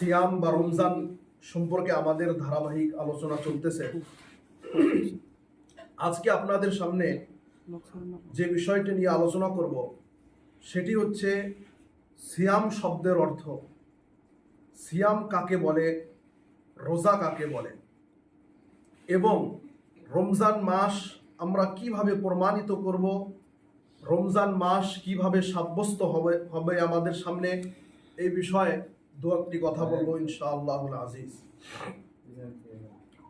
সিয়াম বা রমজান সম্পর্কে আমাদের ধারাবাহিক আলোচনা চলতেছে। আজকে আপনাদের সামনে যে বিষয়টি নিয়ে আলোচনা করব সেটি হচ্ছে সিয়াম শব্দের অর্থ। সিয়াম কাকে বলে, রোজা কাকে বলে, এবং রমজান মাস আমরা কিভাবে প্রমাণিত করব, রমজান মাস কিভাবে সাব্যস্ত হবে আমাদের সামনে, এই বিষয়ে দু একটি কথা বলবো ইনশাআল্লাহুল আজিজ।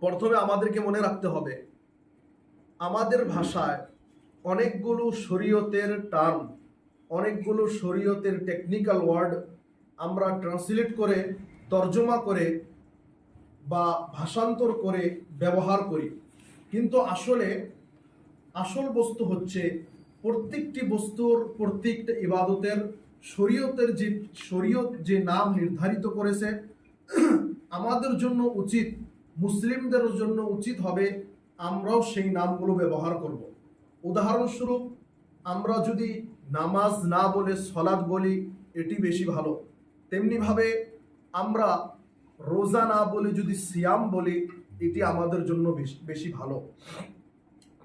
প্রথমে আমাদেরকে মনে রাখতে হবে, আমাদের ভাষায় অনেকগুলো শরীয়তের টার্ম, অনেকগুলো শরীয়তের টেকনিক্যাল ওয়ার্ড আমরা ট্রান্সলেট করে, তর্জমা করে বা ভাষান্তর করে ব্যবহার করি, কিন্তু আসল বস্তু হচ্ছে প্রত্যেকটি বস্তুর, প্রত্যেকটা ইবাদতের শরীয়ত যে নাম নির্ধারিত করেছে, আমাদের জন্য উচিত, মুসলিমদের জন্য উচিত হবে আমরাও সেই নামগুলো ব্যবহার করব। উদাহরণস্বরূপ, আমরা যদি নামাজ না বলে সলাৎ বলি, এটি বেশি ভালো। তেমনিভাবে আমরা রোজা না বলে যদি সিয়াম বলি, এটি আমাদের জন্য বেশি ভালো।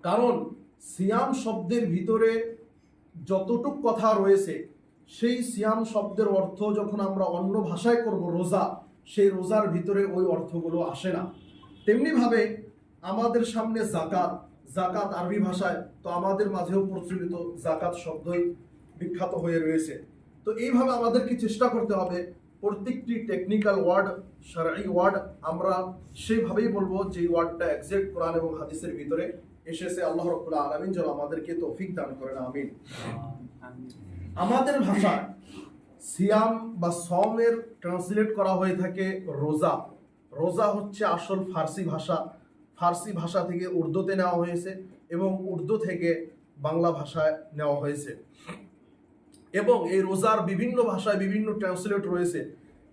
কারণ সিয়াম শব্দের ভিতরে যতটুক কথা রয়েছে, সেই সিয়াম শব্দের অর্থ যখন আমরা অন্য ভাষায় করব রোজা, সেই রোজার ভিতরে ওই অর্থগুলো আসে না। তেমনিভাবে আমাদের সামনে জাকাত আরবি ভাষায়, তো আমাদের মাঝেও প্রচলিত জাকাত শব্দই বিখ্যাত হয়ে রয়েছে। তো এইভাবে আমাদেরকে চেষ্টা করতে হবে প্রত্যেকটি টেকনিক্যাল ওয়ার্ড, শারঈ ওয়ার্ড আমরা সেইভাবেই বলবো যে ওয়ার্ডটা এক্সাক্ট কোরআন এবং হাদিসের ভিতরে এসেছে। আল্লাহ রাব্বুল আলামিন যেন আমাদেরকে তৌফিক দান করেন, আমিন। আমাদের ভাষায় সিয়াম বা সমের ট্রান্সলেট করা হয়ে থাকে রোজা। রোজা হচ্ছে আসল ফার্সি ভাষা থেকে উর্দুতে নেওয়া হয়েছে এবং উর্দু থেকে বাংলা ভাষায় নেওয়া হয়েছে। এবং এই রোজার বিভিন্ন ভাষায় বিভিন্ন ট্রান্সলেট রয়েছে।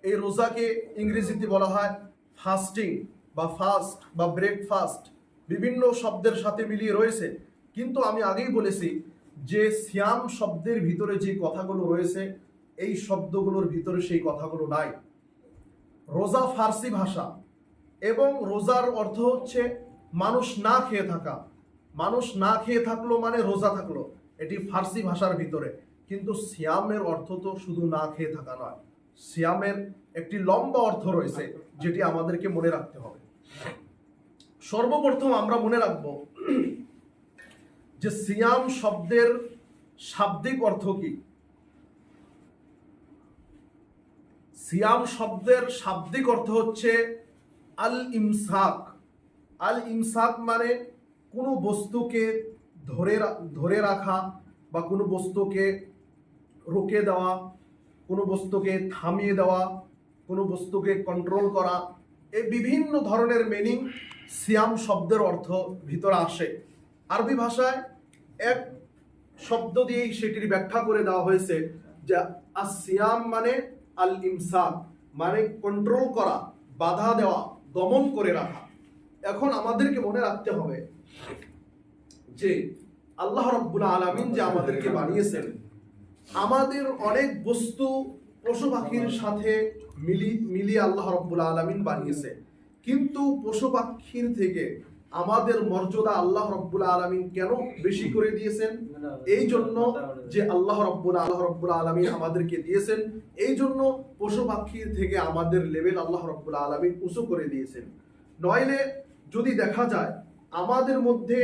এই রোজাকে ইংরেজিতে বলা হয় ফাস্টিং বা ফাস্ট বা ব্রেকফাস্ট, বিভিন্ন শব্দের সাথে মিলিয়ে রয়েছে। কিন্তু আমি আগেই বলেছি যে সিয়াম শব্দের ভিতরে যে কথাগুলো রয়েছে, এই শব্দগুলোর ভিতরে সেই কথাগুলো নাই। রোজা ফার্সি ভাষা এবং রোজার অর্থ হচ্ছে মানুষ না খেয়ে থাকা। মানুষ না খেয়ে থাকলো মানে রোজা থাকলো, এটি ফার্সি ভাষার ভিতরে। কিন্তু সিয়ামের অর্থ তো শুধু না খেয়ে থাকা নয়, সিয়ামের একটি লম্বা অর্থ রয়েছে, যেটি আমাদেরকে মনে রাখতে হবে। সর্বপ্রথম আমরা মনে রাখব যে সিয়াম শব্দের শাব্দিক অর্থ কি। সিয়াম শব্দের শাব্দিক অর্থ হচ্ছে আল ইমসাক। আল ইমসাক মানে কোনো বস্তুকে ধরে রাখা বা কোনো বস্তুকে রুকে দেওয়া, কোনো বস্তুকে থামিয়ে দেওয়া, কোনো বস্তুকে কন্ট্রোল করা। এই বিভিন্ন ধরনের মিনিং সিয়াম শব্দের অর্থ ভিতরে আসে। আরবি ভাষায় এক শব্দ দিয়েই সেটির ব্যাখ্যা করে দেওয়া হয়েছে যে আসিয়াম মানে আল ইমসাক, মানে কন্ট্রোল করা, বাধা দেওয়া, দমন করে রাখা। এখন আমাদেরকে মনে রাখতে হবে যে আল্লাহ রাব্বুল আলামিন যে আমাদেরকে বানিয়েছেন, আমাদের অনেক বস্তু পশু পাখির সাথে মিলিয়ে আল্লাহ রাব্বুল আলামিন বানিয়েছে। কিন্তু পশু পাখির থেকে আমাদের মর্যাদা আল্লাহ রাব্বুল আলামিন কেন বেশি করে দিয়েছেন? এই জন্য যে আল্লাহ রাব্বুল আলামিন আমাদেরকে দিয়েছেন, এই জন্য পশু পাখির থেকে আমাদের লেভেল আল্লাহ রাব্বুল আলামিন উঁচু করে দিয়েছেন। নইলে যদি দেখা যায় আমাদের মধ্যে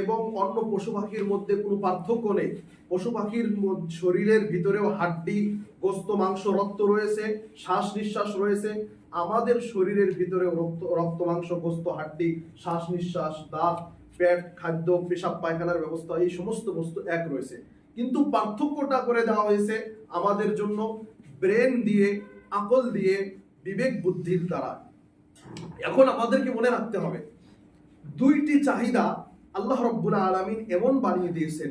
এবং অন্য পশু পাখির মধ্যে কোনো পার্থক্য নেই, পশু পাখির শরীরের ভিতরেও হাড্ডি, গোস্ত, মাংস, রক্ত রয়েছে, শ্বাস নিঃশ্বাস রয়েছে। আমাদের শরীরের ভিতরে রক্ত, মাংস, গোস্ত, হাড্ডি, শ্বাস নিঃশ্বাস, দাঁত, পেট, খাদ্য, পেশাব পায়খানার ব্যবস্থা, এই সমস্ত বস্তু এক রয়েছে। কিন্তু পার্থক্যটা করে দেওয়া হয়েছে আমাদের জন্য ব্রেন দিয়ে, আকল দিয়ে, বিবেক বুদ্ধির দ্বারা। এখন আমাদেরকে মনে রাখতে হবে দুইটি চাহিদা আল্লাহ রাব্বুল আলামিন এমন বানিয়ে দিয়েছেন,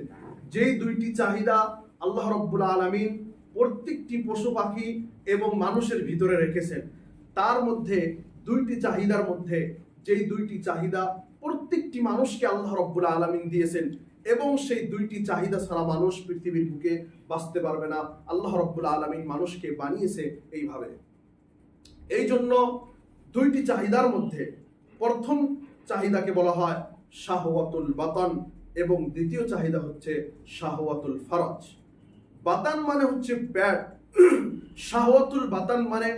যেই দুইটি চাহিদা আল্লাহ রাব্বুল আলামিন প্রত্যেকটি পশু পাখি এবং মানুষের ভিতরে রেখেছেন। তার মধ্যে দুইটি চাহিদার মধ্যে যেই দুইটি চাহিদা প্রত্যেকটি মানুষকে আল্লাহ রাব্বুল আলামিন দিয়েছেন, এবং সেই দুইটি চাহিদা ছাড়া মানুষ পৃথিবীর বুকে বাঁচতে পারবে না। আল্লাহ রাব্বুল আলামিন মানুষকে বানিয়েছে এইভাবে। এই জন্য দুইটি চাহিদার মধ্যে প্রথম চাহিদাকে বলা হয় শাহওয়াতুল বাতান এবং দ্বিতীয় চাহিদা হচ্ছে শাহওয়াতুল ফারজ। বাতান মানে হচ্ছে পেট, শাহওয়াতুল বাতান মানে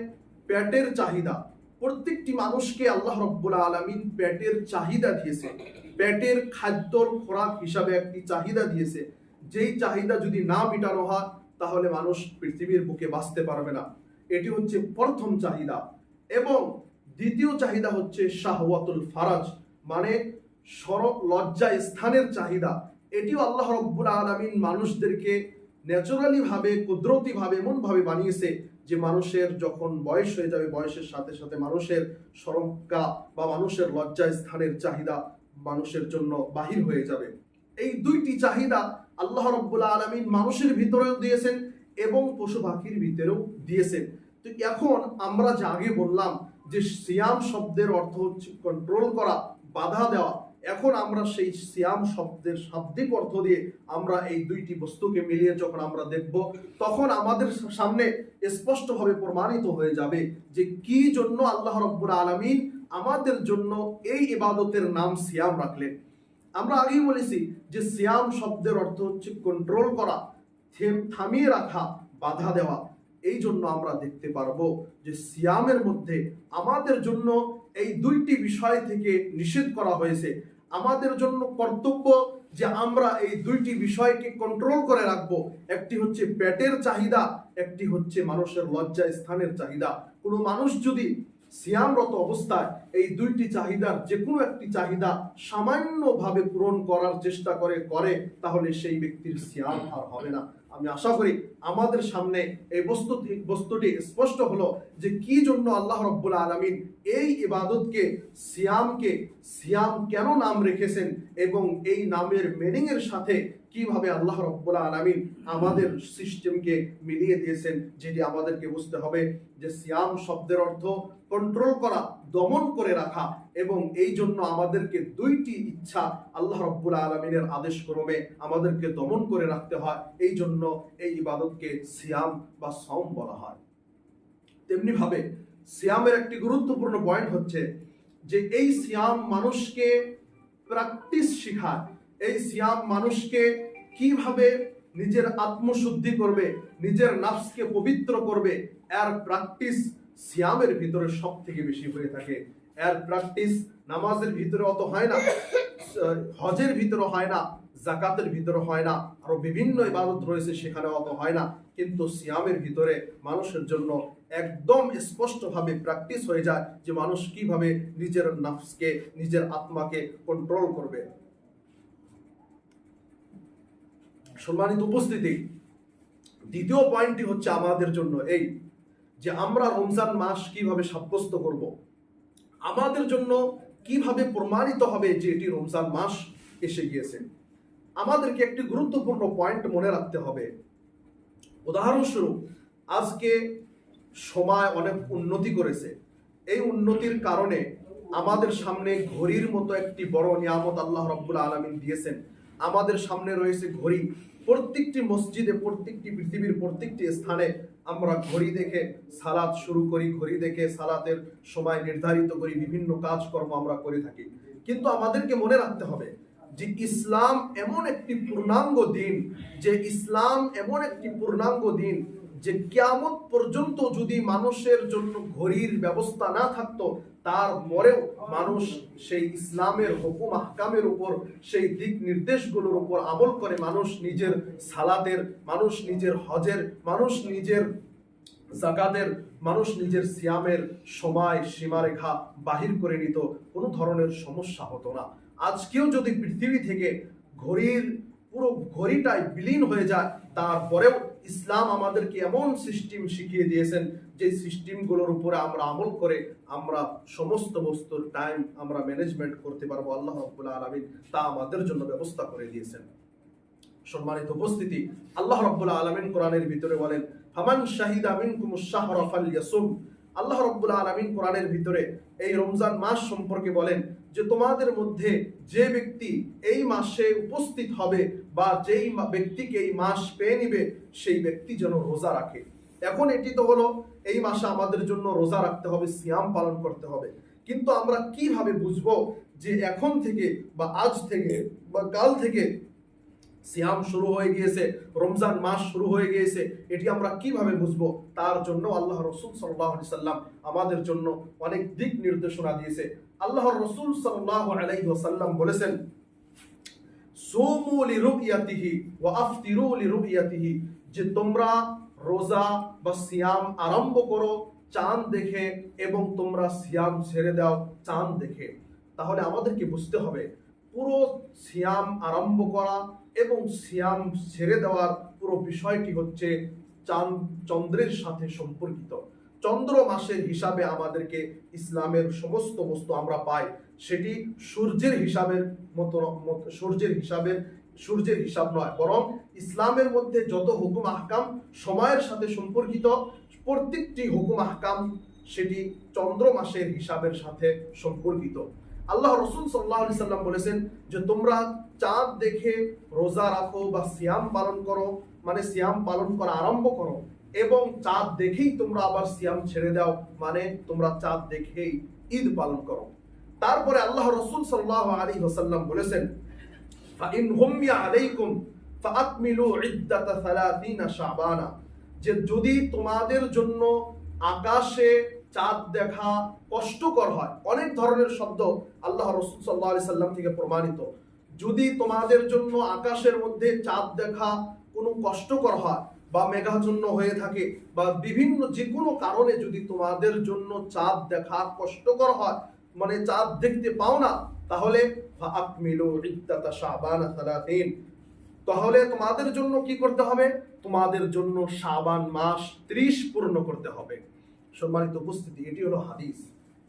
পেটের চাহিদা। প্রত্যেকটি মানুষকে আল্লাহ রাব্বুল আলামিন পেটের চাহিদা দিয়েছে, পেটের খাদ্যর খোরাক হিসাবে একটি চাহিদা দিয়েছে। যেই চাহিদা যদি না মেটানো হয় তাহলে মানুষ পৃথিবীর বুকে বাঁচতে পারবে না। এটি হচ্ছে প্রথম চাহিদা। এবং দ্বিতীয় চাহিদা হচ্ছে শাহওয়াতুল ফারাজ মানে লজ্জা স্থানের চাহিদা। এটিও আল্লাহ রাব্বুল আলামিন মানুষদেরকে ন্যাচারালি ভাবে, কুদরতি ভাবে এমন ভাবে বানিয়েছে যে মানুষের যখন বয়স হয়ে যাবে, বয়সের সাথে সাথে মানুষের শরমকা বা মানুষের লজ্জা স্থানের চাহিদা মানুষের জন্য বাহির হয়ে যাবে। এই দুইটি চাহিদা আল্লাহ রাব্বুল আলামিন মানুষের ভিতরেও দিয়েছেন এবং পশু পাখির ভিতরেও দিয়েছেন। তো এখন আমরা যে আগে বললাম যে সিয়াম শব্দের অর্থ হচ্ছে কন্ট্রোল করা, বাধা দেওয়া, এখন আমরা সেই সিয়াম শব্দের শাব্দিক অর্থ দিয়ে আমরা এই দুইটি বস্তুকে মিলিয়ে যখন আমরা দেখব, তখন আমাদের সামনে স্পষ্টভাবে প্রমাণিত হয়ে যাবে যে কি জন্য আল্লাহ রাব্বুল আলামিন আমাদের জন্য এই ইবাদতের নাম সিয়াম রাখলেন। আমরা আগেই বলেছি যে সিয়াম শব্দের অর্থ হচ্ছে কন্ট্রোল করা, থামিয়ে রাখা, বাধা দেওয়া। এই জন্য আমরা দেখতে পারবো যে সিয়ামের মধ্যে আমাদের জন্য এই দুইটি বিষয় থেকে নিষেধ করা হয়েছে। আমাদের জন্য কর্তব্য যে আমরা এই দুইটি বিষয়কে কন্ট্রোল করে রাখবো। একটি হচ্ছে পেটের চাহিদা, একটি হচ্ছে মানুষের লজ্জা স্থানের চাহিদা। কোনো মানুষ যদি সিয়ামরত অবস্থায় এই দুইটি চাহিদার যে কোনো একটি চাহিদা সামান্যভাবে পূরণ করার চেষ্টা করে তাহলে সেই ব্যক্তির সিয়াম আর হবে না। আমি আশা করি আমাদের সামনে এই বস্তুটি স্পষ্ট হলো যে কি জন্য আল্লাহ রাব্বুল আলামিন এই ইবাদতকে, সিয়ামকে সিয়াম কেন নাম রেখেছেন এবং এই নামের মিনিং এর সাথে কিভাবে আল্লাহ রাব্বুল আলামিন আমাদের সিস্টেমকে মিলিয়ে দিয়েছেন, যেটি আমাদেরকে বুঝতে হবে যে সিয়াম শব্দের অর্থ কন্ট্রোল করা, দমন করে রাখা। এবং এই জন্য আমাদেরকে দুইটি ইচ্ছা আল্লাহ রাব্বুল আলামিনের আদেশ ক্রমে আমাদেরকে দমন করে রাখতে হয়। এই জন্য এই ইবাদতকে সিয়াম বা সওম বলা হয়। তেমনি ভাবে সিয়ামের একটি গুরুত্বপূর্ণ পয়েন্ট হচ্ছে যে এই সিয়াম মানুষকে প্র্যাকটিস শেখায়। এই সিয়াম মানুষকে কিভাবে নিজের আত্মশুদ্ধি করবে, নিজের নাফসকে পবিত্র করবে, এর প্র্যাকটিস সিয়ামের ভিতরে সব থেকে বেশি হয়ে থাকে। এর প্র্যাকটিস নামাজের ভিতরে অত হয় না, হজের ভিতরে হয় না, জাকাতের ভিতরে হয় না, আরো বিভিন্ন ইবাদত রয়েছে সেখানে অত হয় না। কিন্তু সিয়ামের ভিতরে মানুষের জন্য একদম স্পষ্টভাবে প্র্যাকটিস হয়ে যায় যে মানুষ কিভাবে নিজের নাফসকে, নিজের আত্মাকে কন্ট্রোল করবে। সম্মানিত উপস্থিতি, দ্বিতীয় পয়েন্টটি হচ্ছে আমাদের জন্য এই যে আমরা রমজান মাস কিভাবে সাব্যস্ত করব, আমাদের জন্য কিভাবে প্রমাণিত হবে যে এটি রমজান মাস এসে গিয়েছে। আমাদেরকে একটি গুরুত্বপূর্ণ পয়েন্ট মনে রাখতে হবে। উদাহরণস্বরূপ, আজকে সময় অনেক উন্নতি করেছে। এই উন্নতির কারণে আমাদের সামনে ঘড়ির মতো একটি বড় নিয়ামত আল্লাহ রাব্বুল আলামিন দিয়েছেন। আমাদের সামনে রয়েছে ঘড়ি। প্রত্যেকটি মসজিদে, প্রত্যেকটি পৃথিবীর প্রত্যেকটি স্থানে আমরা ঘড়ি দেখে সালাত শুরু করি, ঘড়ি দেখে সালাতের সময় নির্ধারিত করি, বিভিন্ন কাজকর্ম আমরা করে থাকি। কিন্তু আমাদেরকে মনে রাখতে হবে যে ইসলাম এমন একটি পূর্ণাঙ্গ দিন, যে কিয়ামত পর্যন্ত যদি মানুষের জন্য ঘড়ির ব্যবস্থা না থাকতো, তারপরেও মানুষ সেই ইসলামের হুকুম আহকামের উপর, সেই দিক নির্দেশগুলোর উপর আমল করে মানুষ নিজের সালাতের, মানুষ নিজের হজের, মানুষ নিজের জাকাতের, মানুষ নিজের সিয়ামের সময় সীমারেখা বাহির করে নিত, কোনো ধরনের সমস্যা হতো না। আজকেও যদি পৃথিবী থেকে পুরো ঘড়িটাই বিলীন হয়ে যায়, তারপরেও ইসলাম আমাদেরকে এমন সিস্টেম শিখিয়ে দিয়েছেন যে সিস্টেমগুলোর উপরে আমরা আমল করে আমরা সমস্ত বস্তুর টাইম আমরা ম্যানেজমেন্ট করতে পারবো। আল্লাহ রাব্বুল আলামিন তা আমাদের জন্য ব্যবস্থা করে দিয়েছেন। সম্মানিত উপস্থিতি, আল্লাহ রাব্বুল আলামিন কোরআনের ভিতরে বলেন, ফামান শাহিদা মিনকুমুশ শাহরা ফালইয়াসুম। আল্লাহ রাব্বুল আলামিন কোরআনের ভিতরে এই রমজান মাস সম্পর্কে বলেন যে তোমাদের মধ্যে যে ব্যক্তি এই মাসে উপস্থিত হবে বা যেই ব্যক্তিকে এই মাস পেয়ে নিবে, সেই ব্যক্তি যেন রোজা রাখে। এখন এটি তো হলো এই মাসে আমাদের জন্য রোজা রাখতে হবে, সিয়াম পালন করতে হবে। কিন্তু আমরা কিভাবে বুঝবো যে এখন থেকে বা আজ থেকে বা কাল থেকে সিয়াম শুরু হয়ে গিয়েছে, রমজান মাস শুরু হয়ে গিয়েছে? এটি আমরা কিভাবে বুঝবো? তার জন্য আল্লাহ রসুল সাল্লাল্লাহু আলাইহি সাল্লাম আমাদের জন্য অনেক দিক নির্দেশনা দিয়েছে। আল্লাহর রসুল সাল্লাল্লাহু আলাইহি ওয়াসাল্লাম বলেছেন, সুমু লিরুইয়াতিহি ওয়া আফতিরু লিরুইয়াতিহি, যে তোমরা রোজা বা সিয়াম আরম্ভ করো চাঁদ দেখে এবং তোমরা সিয়াম ছেড়ে দাও চাঁদ দেখে। তাহলে আমাদেরকে বুঝতে হবে পুরো সিয়াম আরম্ভ করা এবং সিয়াম ছেড়ে দেওয়ার পুরো বিষয়টি হচ্ছে চাঁদ চন্দ্রের সাথে সম্পর্কিত। চন্দ্র মাসের হিসাবে আমাদেরকে ইসলামের সমস্ত বস্তু আমরা পাই, সেটি সূর্যের হিসাবের মতো সূর্যের হিসাব নয়, বরং ইসলামের মধ্যে যত হুকুম আহকাম সময়ের সাথে সম্পর্কিত, প্রত্যেকটি হুকুম আহকাম সেটি চন্দ্র মাসের হিসাবের সাথে সম্পর্কিত। আল্লাহ রসুল সাল্লাল্লাহু আলাইহি সাল্লাম বলেছেন যে তোমরা চাঁদ দেখে রোজা রাখো বা সিয়াম পালন করো, মানে সিয়াম পালন করা আরম্ভ করো এবং চাঁদ দেখেই তোমরা আবার সিয়াম ছেড়ে দাও, মানে তোমরা চাঁদ দেখেই ঈদ পালন করো। তারপরে আল্লাহ রসুল সাল্লাল্লাহু আলাইহি ওয়াসাল্লাম বলেছেন, ফাইন হুমিয়া আলাইকুম ফাআকমিলু ইদ্দাতা 30 শাবানা, যে যদি তোমাদের জন্য আকাশে চাঁদ দেখা কষ্টকর হয়, অনেক ধরনের শব্দ আল্লাহ রসুল সাল্লাল্লাহু আলাইহি সাল্লাম থেকে প্রমাণিত, যদি তোমাদের জন্য আকাশের মধ্যে চাঁদ দেখা কোনো কষ্টকর হয় বা মেঘাচ্ছন্ন হয়ে থাকে বা বিভিন্ন যে কোনো কারণে যদি তোমাদের জন্য চাঁদ দেখা কষ্টকর হয়, মানে চাঁদ দেখতে পাও না, তাহলে ফাআকমিলু ইদ্দাতা শাবানা 30, তাহলে তোমাদের জন্য কি করতে হবে? তোমাদের জন্য শাবান মাস 30 পূর্ণ করতে হবে। সম্মানিত উপস্থিতি, এটি হলো হাদিস।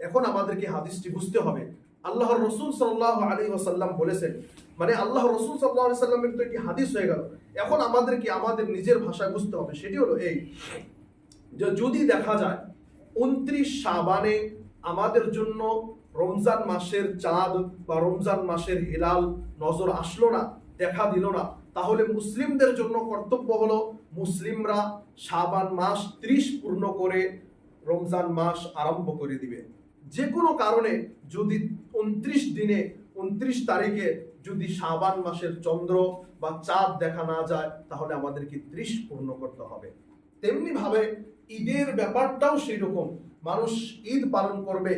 এখন আমাদেরকে হাদিসটি বুঝতে হবে। আল্লাহর রসুল সাল্লাল্লাহু আলাইহি ওয়াসাল্লাম বলেছেন, মানে আল্লাহ রসুল সাল্লাল্লাহু আলাইহি ওয়াসাল্লামের তো এটি হাদিস হয়ে গেল। এখন আমাদেরকে আমাদের নিজের ভাষায় বুঝতে হবে। সেটি হলো এই যে যদি দেখা যায় 29 শাবানে আমাদের জন্য রমজান মাসের চাঁদ বা রমজান মাসের হিলাল নজর আসলো না, দেখা দিল না, তাহলে মুসলিমদের জন্য কর্তব্য হলো মুসলিমরা শাবান মাস 30 পূর্ণ করে রমজান মাস আরম্ভ করে দিবে। যে কোনো কারণে যদি 29 তারিখে যদি শাবান মাসের চন্দ্র বা চাঁদ দেখা না যায়, তাহলে আমাদেরকে 30 পূর্ণ করতে হবে। তেমনি ভাবে ঈদের ব্যাপারটাও সেই রকম, মানুষ ঈদ পালন করবে,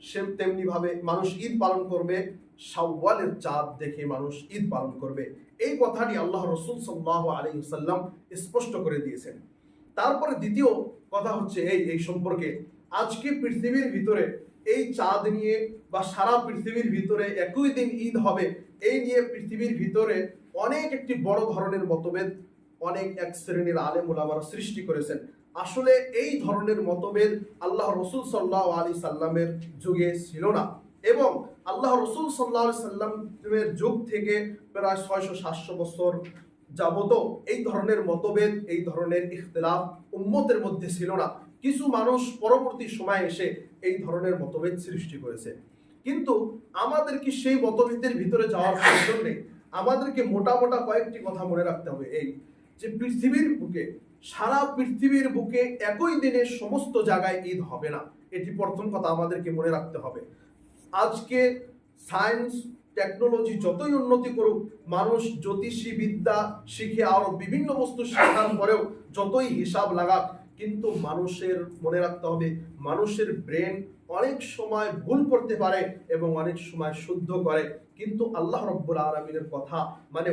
সে তেমনি ভাবে মানুষ ঈদ পালন করবে শাওয়ালের চাঁদ দেখে মানুষ ঈদ পালন করবে। এই কথাটি আল্লাহ রসুল সাল্লাল্লাহু আলাইহি ওয়াসাল্লাম স্পষ্ট করে দিয়েছেন। তারপরে দ্বিতীয় কথা হচ্ছে এই সম্পর্কে, আজকে পৃথিবীর ভিতরে এই চাঁদ নিয়ে বা সারা পৃথিবীর ভিতরে একই দিন ঈদ হবে, এই নিয়ে পৃথিবীর ভিতরে অনেক একটি বড় ধরনের মতভেদ অনেক এক শ্রেণীর আলেম ওলামারা সৃষ্টি করেছেন। আসলে এই ধরনের মতভেদ আল্লাহ রসুল সাল্লাল্লাহু আলাইহি সাল্লামের যুগে ছিল না, এবং আল্লাহ রসুল সাল্লাল্লাহু আলাইহি সাল্লামের যুগ থেকে প্রায় 600-700 বছর যাবত এই ধরনের মতভেদ, এই ধরনের ইখতিলাফ উম্মতের মধ্যে ছিল না। কিছু মানুষ পরবর্তী সময়ে এসে এই ধরনের মতভেদ সৃষ্টি করেছে। কিন্তু আমাদের কি সেই মতভেদের ভিতরে যাওয়ার প্রয়োজন নেই। আমাদেরকে মোটা কয়েকটি কথা মনে রাখতে হবে, এই যে পৃথিবীর বুকে, সারা পৃথিবীর বুকে একই দিনে সমস্ত জায়গায় ঈদ হবে না। এটি প্রথম কথা আমাদেরকে মনে রাখতে হবে। আজকে সায়েন্স টেকনোলজি যতই উন্নতি করুক, মানুষ জ্যোতিষী বিদ্যা শিখে আরো বিভিন্ন বস্তু শেখার পরেও যতই হিসাব লাগাক, কিন্তু মানুষের মনে রাখতে হবে মানুষের ব্রেন অনেক সময় ভুল করতে পারে এবং অনেক সময় শুদ্ধ করে, কিন্তু আল্লাহ রাব্বুল আলামিনের কথা মানে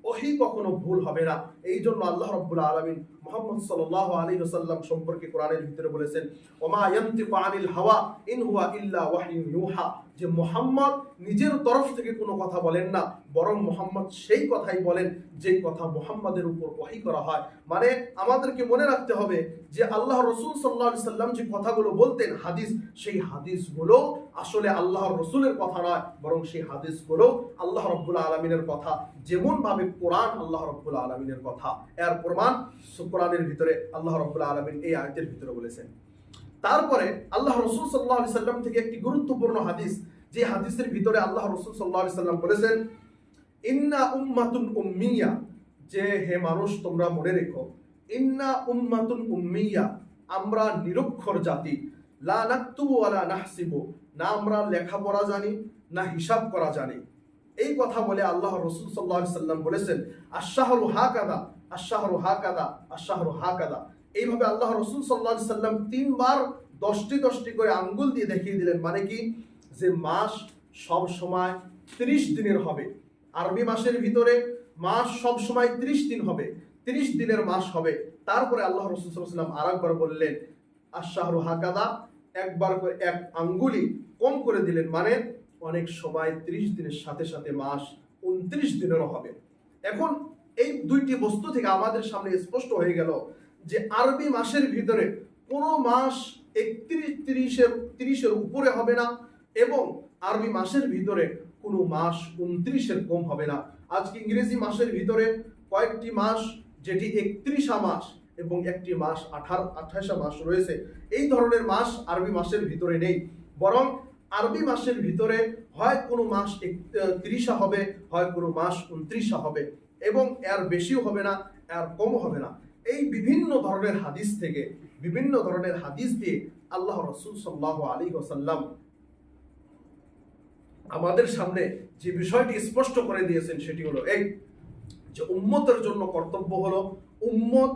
ওহী কখনো ভুল হবে না। এই জন্য আল্লাহ রাব্বুল আলামিন মুহাম্মদ সাল্লাল্লাহু আলাইহি ওয়াসাল্লাম সম্পর্কে কোরআনের ভিতরে বলেছেন, ওমা ইয়ানতিকু আনিল হাওয়া ইন হুয়া ইল্লা ওয়াহয়ুন ইউহা, যে মুহাম্মদ নিজের তরফ থেকে কোনো কথা বলেন না, বরং মুহাম্মদ সেই কথাই বলেন যে কথা মুহাম্মাদের উপর ওহী করা হয়। মানে আমাদেরকে মনে রাখতে হবে যে আল্লাহ রাসূল সাল্লাল্লাহু আলাইহি সাল্লাম যে কথাগুলো বলতেন হাদিস, সেই হাদিসগুলো আসলে আল্লাহর রাসূলের কথা নয়, বরং সেই হাদিসগুলো আল্লাহ রাব্বুল আলামিনের কথা, যেমন ভাবে কোরআন আল্লাহ রাব্বুল আলামিনের কথা। এর প্রমাণ কোরআনের ভিতরে আল্লাহ রাব্বুল আলামিন এই আয়াতের ভিতরে বলেছেন। তারপরে আল্লাহ রাসূল সাল্লাল্লাহু আলাইহি সাল্লাম থেকে একটি গুরুত্বপূর্ণ হাদিস, যে হাদিসের ভিতরে আল্লাহ রাসূল সাল্লাল্লাহু আলাইহি সাল্লাম বলেছেন, ইন্না উম্মাতুন উম্মিয়া, যে হে মানুষ তোমরা মনে রেখো ইন্না উম্মাতুন উম্মিয়া, আমরা নিরক্ষর জাতি, লা নাকতুবু ওয়ালা নাহসিবু, না আমরা লেখাপড়া জানি না হিসাব করা জানি। এই কথা বলে আল্লাহ রাসূল সাল্লাল্লাহু আলাইহি সাল্লাম বলেছেন, আশ-শাহরু হাকাদা, আশ-শাহরু হাকাদা, আশ-শাহরু হাকাদা। এইভাবে আল্লাহ রাসূল সাল্লাল্লাহু আলাইহি সাল্লাম 3 বার 10টি করে আঙ্গুল দিয়ে দেখিয়ে দিলেন। মানে কি, যে মাস সব সময় 30 দিনের হবে। আরবি মাসের ভিতরে মাস সব সময় 30 দিন হবে, 30 দিনের মাস হবে। তারপরে আল্লাহ রাসূল সাল্লাল্লাহু আলাইহি সাল্লাম আরেকবার বললেন আশ-শাহরু হাকাদা, একবার করে এক আঙ্গুলি কম করে দিলেন। মানে অনেক সময় 30 দিনের সাথে সাথে মাস 29 দিনেরও হবে। এখন এই দুইটি বস্তু থেকে আমাদের সামনে স্পষ্ট হয়ে গেল যে আরবি মাসের ভিতরে কোনো মাস 30-এর উপরে হবে না, এবং আরবি মাসের ভিতরে কোনো মাস 29-এর কম হবে না। আজকে ইংরেজি মাসের ভিতরে কয়েকটি মাস যেটি 31 মাস এবং একটি মাস 28 মাস রয়েছে। এই ধরনের মাস আরবি মাসের ভিতরে নেই, বরং আরবি মাসের ভিতরে হয় কোনো মাস 30 হবে, হয় কোনো মাস 29 হবে, এবং এর বেশিও হবে না, এর কমও হবে না। এই বিভিন্ন ধরনের হাদিস থেকে, বিভিন্ন ধরনের হাদিস দিয়ে আল্লাহ রাসূল সাল্লাল্লাহু আলাইহি ওয়াসাল্লাম আমাদের সামনে যে বিষয়টি স্পষ্ট করে দিয়েছেন সেটি হলো এই, যে উম্মতের জন্য কর্তব্য হলো উম্মত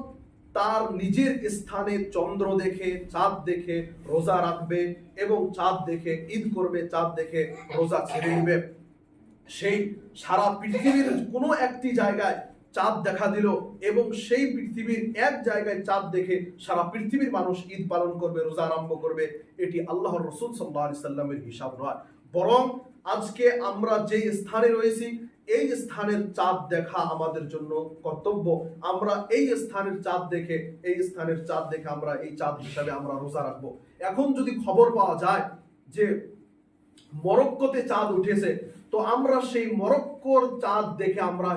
তার নিজের স্থানে চন্দ্র দেখে, চাঁদ দেখে রোজা রাখবে, এবং চাঁদ দেখে ঈদ করবে, চাঁদ দেখে রোজা ছেড়ে দিবে। সেই সারা পৃথিবীর কোনো একটি জায়গায় চাঁদ দেখা দিল, এবং সেই পৃথিবীর এক জায়গায় চাঁদ দেখে সারা পৃথিবীর মানুষ ঈদ পালন করবে, রোজা আরম্ভ করবে, এটি আল্লাহর রাসূল সাল্লাল্লাহু আলাইহি সাল্লামের হিসাব নয়। বরং আজকে আমরা যে স্থানে রয়েছি, এই স্থানের চাঁদ দেখা আমাদের জন্য কর্তব্য। আমরা এই স্থানের চাঁদ দেখে, এই স্থানের চাঁদ দেখে আমরা এই চাঁদ হিসাবে আমরা রোজা রাখবো। এখন যদি খবর পাওয়া যায় যে মরক্কোতে চাঁদ উঠেছে, তো আমরা সেই মরক্কোর চাঁদ দেখে, আমরা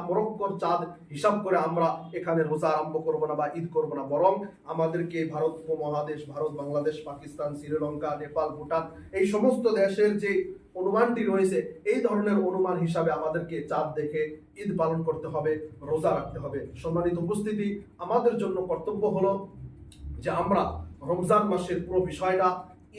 মরক্কোর চাঁদ হিসাব করে আমরা এখানে রোজা আরম্ভ করবো না বা ঈদ করবো না, বরং আমাদেরকে ভারত উপমহাদেশ, ভারত, বাংলাদেশ, পাকিস্তান, শ্রীলঙ্কা, নেপাল, ভুটান, এই সমস্ত দেশের যে অনুমানটি রয়েছে, এই ধরনের অনুমান হিসাবে আমাদেরকে চাঁদ দেখে ঈদ পালন করতে হবে, রোজা রাখতে হবে। সম্মানিত উপস্থিতি, আমাদের জন্য কর্তব্য হলো যে আমরা রমজান মাসের পুরো বিষয়টা,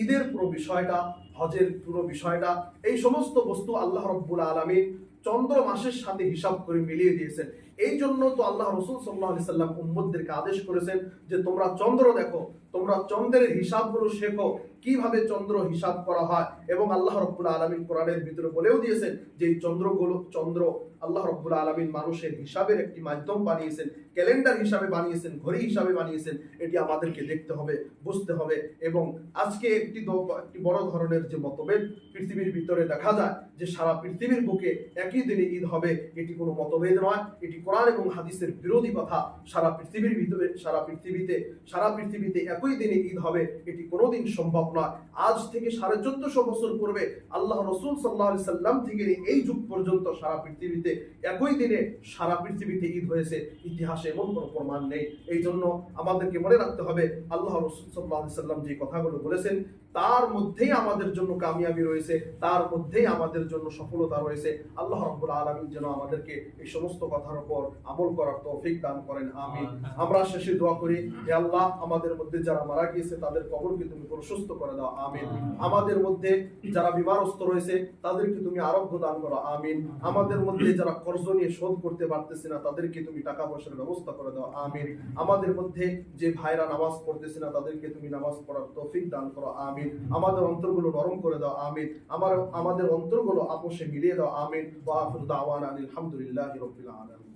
ঈদের পুরো বিষয়টা, হজের পুরো বিষয়টা, এই সমস্ত বস্তু আল্লাহ রাব্বুল আলামিন চন্দ্র মাসের সাথে হিসাব করে মিলিয়ে দিয়েছেন। এই জন্য তো আল্লাহ রাসূল সাল্লাল্লাহু আলাইহি সাল্লাম উম্মতদেরকে আদেশ করেছেন যে তোমরা চন্দ্র দেখো, তোমরা চন্দ্রের হিসাবগুলো শেখো, কিভাবে চন্দ্র হিসাব করা হয়। এবং আল্লাহ রাব্বুল আলামিন কোরআনের ভিতরে বলেও দিয়েছেন যে এই চন্দ্র আল্লাহ রাব্বুল আলামিন মানুষের হিসাবের একটি মাধ্যম বানিয়েছেন, ক্যালেন্ডার হিসাবে বানিয়েছেন, ঘড়ি হিসাবে বানিয়েছেন। এটি আমাদেরকে দেখতে হবে, বুঝতে হবে। এবং আজকে একটি বড় ধরনের যে মতভেদ পৃথিবীর ভিতরে দেখা যায়, যে সারা পৃথিবীর বুকে একই দিনে ঈদ হবে, এটি কোনো মতভেদ নয়, এটি কোরআন এবং হাদিসের বিরোধী কথা। সারা পৃথিবীর ভিতরে, সারা পৃথিবীতে একই দিনে ঈদ হবে, এটি কোনোদিন সম্ভব নয়। আজ থেকে 1450 বছর পূর্বে আল্লাহ রাসূল সাল্লাল্লাহু আলাইহি সাল্লাম থেকে এই যুগ পর্যন্ত সারা পৃথিবীতে একই দিনে সারা পৃথিবীতে ঈদ হয়েছে, ইতিহাসে এমন কোনো প্রমাণ নেই। এই জন্য আমাদেরকে মনে রাখতে হবে আল্লাহ রাসূল সাল্লাল্লাহু আলাইহি সাল্লাম যে কথাগুলো বলেছেন, তার মধ্যেই আমাদের জন্য কামিয়াবি রয়েছে, তার মধ্যেই আমাদের জন্য সফলতা রয়েছে। আল্লাহ রাব্বুল আলামিন যেন আমাদেরকে এই সমস্ত কথার উপর আমল করার তৌফিক দান করেন, আমিন। আমরা শেষে দোয়া করি, হে আল্লাহ, আমাদের মধ্যে যারা মারা গিয়েছে তাদের কবরকে তুমি প্রশস্ত করে দাও, আমিন। আমাদের মধ্যে যারা বিমারস্থ রয়েছে তাদেরকে তুমি আরোগ্য দান করো, আমিন। আমাদের মধ্যে যারা কর্জ নিয়ে শোধ করতে পারতেছে না তাদেরকে তুমি টাকা পয়সার ব্যবস্থা করে দাও, আমিন। আমাদের মধ্যে যে ভাইরা নামাজ পড়তেছে না তাদেরকে তুমি নামাজ পড়ার তৌফিক দান করো, আমিন। আমাদের অন্তরগুলো নরম করে দাও, আমিন। আমাদের অন্তরগুলো আপোষে মিলিয়ে দাও, আমিন। ওয়া আখিরু দাওয়ানা আলহামদুলিল্লাহি রাব্বিল আলামিন।